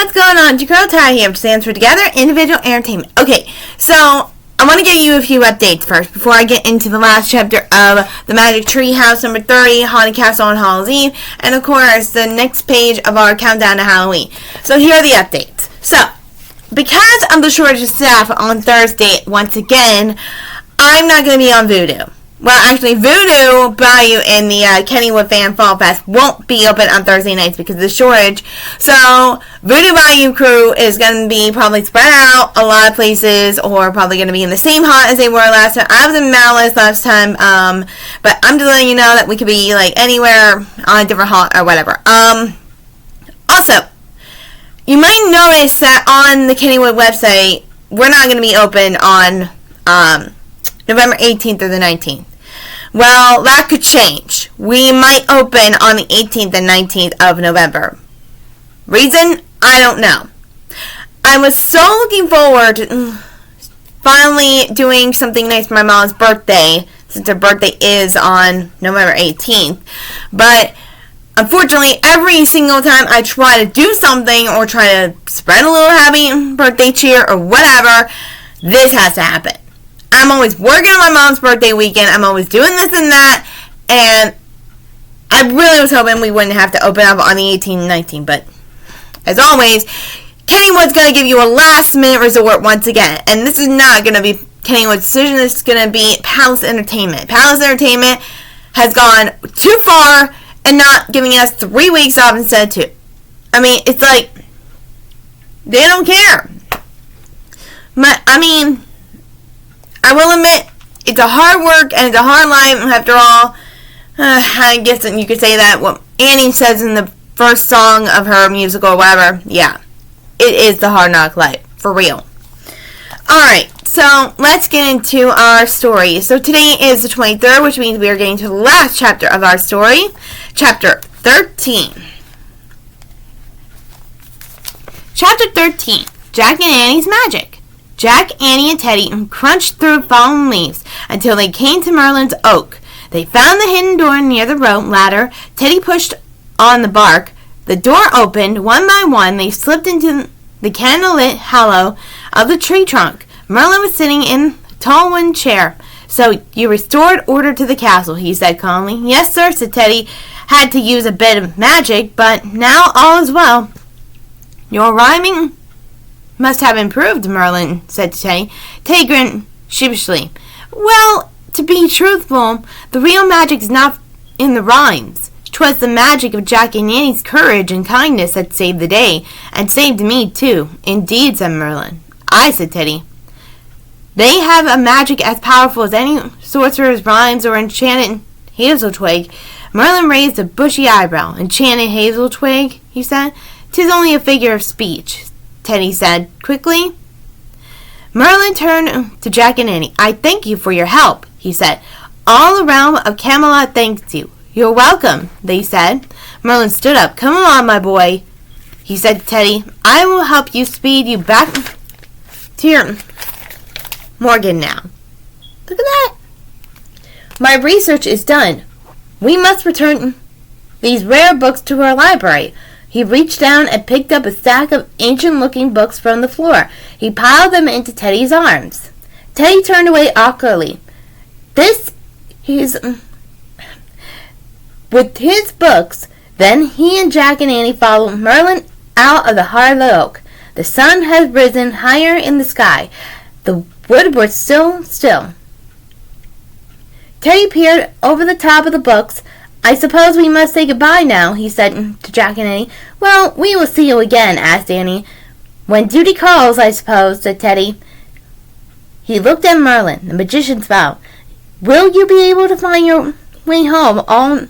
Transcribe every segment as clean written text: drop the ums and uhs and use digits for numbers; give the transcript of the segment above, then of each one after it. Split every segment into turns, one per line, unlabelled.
what's going on? Your T.I.E here, stands for Together Individual Entertainment. Okay, so I want to give you a few updates first before I get into the last chapter of The Magic Tree House number 30, Haunted Castle on Hallows Eve, and of course the next page of our countdown to Halloween. So here are the updates. So, because of the shortage of staff on Thursday, once again, I'm not going to be on Voodoo. Well, actually, Voodoo Bayou and the Kennywood Fan Fall Fest won't be open on Thursday nights because of the shortage. So, Voodoo Bayou crew is going to be probably spread out a lot of places, or probably going to be in the same haunt as they were last time. I was in Malice last time, but I'm just letting you know that we could be like anywhere on a different haunt or whatever. Also, you might notice that on the Kennywood website, we're not going to be open on November 18th or the 19th. Well, that could change. We might open on the 18th and 19th of November. Reason? I don't know. I was so looking forward to finally doing something nice for my mom's birthday, since her birthday is on November 18th. But unfortunately, every single time I try to do something or try to spread a little happy birthday cheer or whatever, this has to happen. I'm always working on my mom's birthday weekend. I'm always doing this and that. And I really was hoping we wouldn't have to open up on the 18th and 19th. But as always, Kennywood's going to give you a last minute resort once again. And this is not going to be Kennywood's decision. This is going to be Palace Entertainment. Palace Entertainment has gone too far and not giving us 3 weeks off instead of 2. I mean, it's like, they don't care. But, I mean, I will admit, it's a hard work and it's a hard life. After all, I guess you could say that what Annie says in the first song of her musical or whatever. Yeah, it is the hard knock life, for real. Alright, so let's get into our story. So today is the 23rd, which means we are getting to the last chapter of our story. Chapter 13. Chapter 13, Jack and Annie's Magic. Jack, Annie, and Teddy crunched through fallen leaves until they came to Merlin's oak. They found the hidden door near the rope ladder. Teddy pushed on the bark. The door opened. One by one, they slipped into the candlelit hollow of the tree trunk. Merlin was sitting in a tall wooden chair. "So you restored order to the castle," he said calmly. "Yes, sir," said Teddy. "Had to use a bit of magic, but now all is well." "Your rhyming must have improved," Merlin said to Teddy. Teddy grinned sheepishly. "Well, to be truthful, the real magic's not in the rhymes. 'Twas the magic of Jack and Annie's courage and kindness that saved the day, and saved me, too." "Indeed," said Merlin. "Aye," said Teddy. "They have a magic as powerful as any sorcerer's rhymes or enchanted hazel twig." Merlin raised a bushy eyebrow. "Enchanted hazel twig," he said. "'Tis only a figure of speech," Teddy said quickly. Merlin turned to Jack and Annie. "I thank you for your help," he said. "All the realm of Camelot thanks you." "You're welcome," they said. Merlin stood up. "Come along, my boy," he said to Teddy. "I will help you speed you back to your Morgan now." Look at that. "My research is done. We must return these rare books to our library." He reached down and picked up a stack of ancient-looking books from the floor. He piled them into Teddy's arms. Teddy turned away awkwardly. With his books, then he and Jack and Annie followed Merlin out of the heart of the oak. The sun had risen higher in the sky. The wood was still. Teddy peered over the top of the books. "I suppose we must say goodbye now," he said to Jack and Annie. "Well, we will see you again," asked Annie. "When duty calls, I suppose," said Teddy. He looked at Merlin. The magician smiled. "Will you be able to find your way home all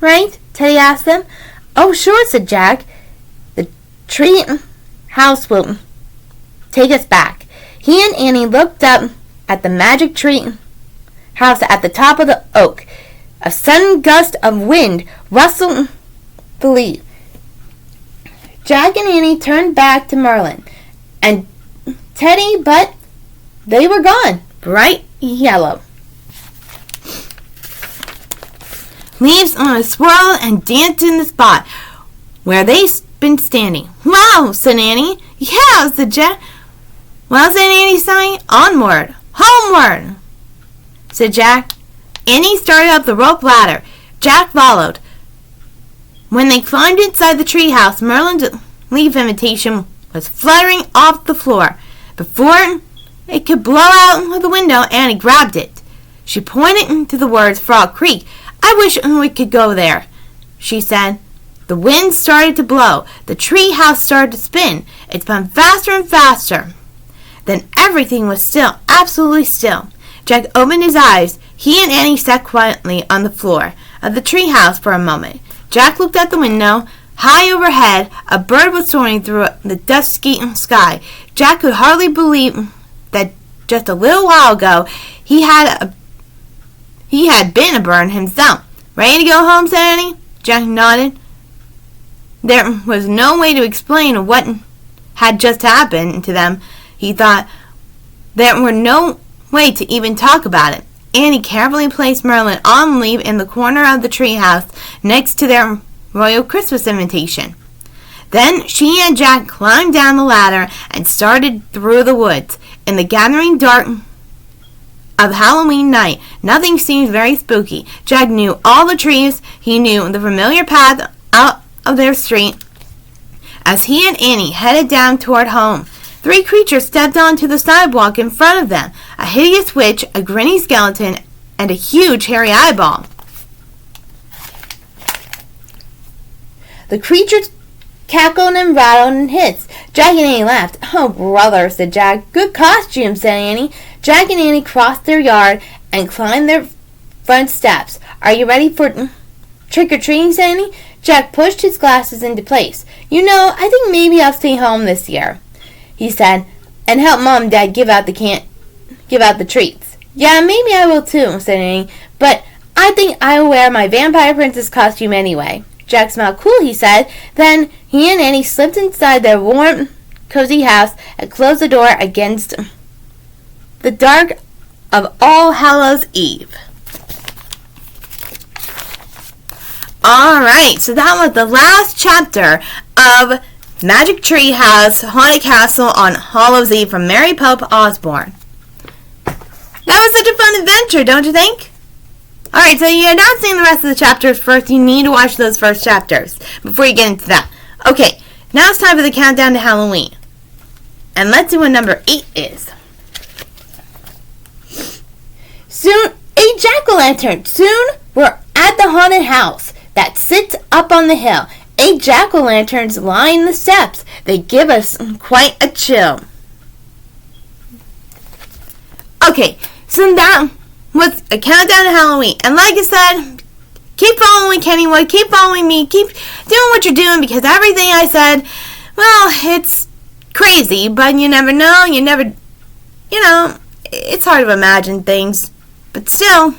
right?" Teddy asked them. "Oh, sure," said Jack. "The tree house will take us back." He and Annie looked up at the magic tree house at the top of the oak. A sudden gust of wind rustled the leaves. Jack and Annie turned back to Merlin and Teddy, but they were gone, bright yellow. Leaves on a swirl and danced in the spot where they'd been standing. Wow, said Annie. Yeah, said Jack. Well, said Annie, sighing. Onward. Homeward, said Jack. Annie started up the rope ladder. Jack followed. When they climbed inside the treehouse, Merlin's leaf invitation was fluttering off the floor. Before it could blow out of the window, Annie grabbed it. She pointed to the words Frog Creek. I wish we could go there, she said. The wind started to blow. The treehouse started to spin. It spun faster and faster. Then everything was still, absolutely still. Jack opened his eyes. He and Annie sat quietly on the floor of the treehouse for a moment. Jack looked out the window. High overhead, a bird was soaring through the dusky sky. Jack could hardly believe that just a little while ago he had been a bird himself. Ready to go home, said Annie? Jack nodded. There was no way to explain what had just happened to them. He thought there were no way to even talk about it. Annie carefully placed Merlin on leave in the corner of the treehouse next to their royal Christmas invitation. Then she and Jack climbed down the ladder and started through the woods. In the gathering dark of Halloween night, nothing seemed very spooky. Jack knew all the trees. He knew the familiar path out of their street. As he and Annie headed down toward home, 3 creatures stepped onto the sidewalk in front of them. A hideous witch, a grinning skeleton, and a huge hairy eyeball. The creatures cackled and rattled and hissed. Jack and Annie laughed. Oh, brother, said Jack. Good costume, said Annie. Jack and Annie crossed their yard and climbed their front steps. Are you ready for trick-or-treating, said Annie? Jack pushed his glasses into place. You know, I think maybe I'll stay home this year, he said, and help Mom and Dad give out the treats. Yeah, maybe I will too, said Annie, but I think I'll wear my vampire princess costume anyway. Jack smiled. Cool, he said. Then he and Annie slipped inside their warm, cozy house and closed the door against the dark of All Hallows Eve. Alright, so that was the last chapter of Magic Tree House Haunted Castle on Hallows Eve from Mary Pope Osborne. That was such a fun adventure, don't you think? Alright, so you're not seeing the rest of the chapters first. You need to watch those first chapters before you get into that. Okay, now it's time for the countdown to Halloween. And let's see what number 8 is. Soon, a jack-o'-lantern. Soon, we're at the haunted house that sits up on the hill. 8 jack-o'-lanterns line the steps. They give us quite a chill. Okay, so that was a countdown to Halloween. And like I said, keep following Kennywood, keep following me, keep doing what you're doing, because everything I said, well, it's crazy, but you never know, it's hard to imagine things, but still,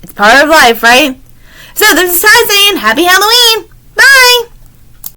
it's part of life, right? So this is Ty saying, Happy Halloween! Bye!